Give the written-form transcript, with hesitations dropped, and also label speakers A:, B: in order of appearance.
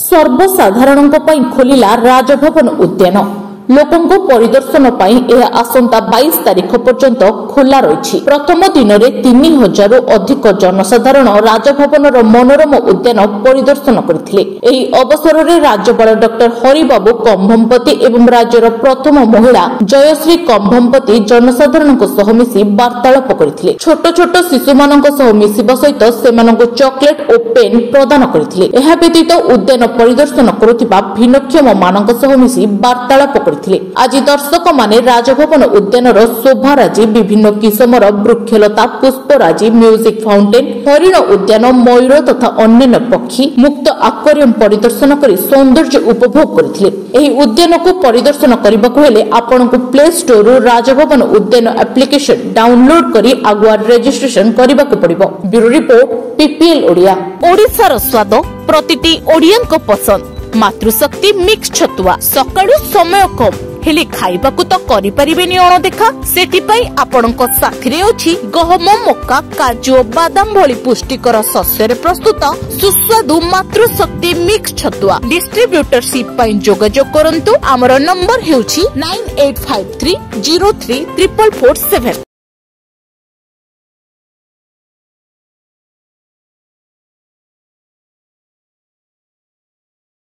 A: सर्वसाधारण खोलिला राजभवन उद्यान लोकों परिदर्शन पाई यह आसंता 22 तारीख पर्यंत खोला रही। प्रथम दिन में 3000 अधिक जनसाधारण राजभवन मनोरम उद्यान परिदर्शन करथिले। एही अवसर में राज्यपाल डॉक्टर हरिबाबू कंभमपति एवं राज्यर प्रथम महिला जयश्री कंभमपति जनसाधारण सह मिसी वार्तालाप करथिले। छोट छोट शिशु मानक सह मिसिबा सहित सेमानंकु चॉकलेट और पेन प्रदान करथिले। एहा व्यतीत उद्यान परिदर्शन करुथिबा भिन्नक्षम मानक सह मिसी वार्तालाप करथिले। आज दर्शक माने राजभवन उद्यान शोभाराजी विभिन्न किसमर वृक्षलता पुष्पराजी म्यूजिक फाउंटेन हरिण उद्यान मयूर तथा अन्य पक्षी मुक्त आक्वेरियम परिदर्शन कर सौंदर्य उपभोग करथिले। एही उद्यान को परिदर्शन करबाकू हेले आपनकु प्ले स्टोर राजभवन उद्यान एप्लिकेशन डाउनलोड करी आगुआ रजिस्ट्रेशन करबाकू पड़िबो। Bureau report PPL Odia. ओडिशार स्वाद प्रतिटी ओडियन को पसंद मातृशक्ति मिक्स छतुआ सकाळु समय कम हेले खाइबाकू तो करि परिबेनी अणदेखा सेति पई आपणक साथीरे अछि गहम मक्का काजू और बादाम भली पुष्टिकर शस्य रे प्रस्तुत सुस्वादु मातृशक्ति मिक्स छतुआ। डिस्ट्रीब्यूटरशिप पई जोगाजोग करंतु। हमर नंबर हेउछि 9853033447।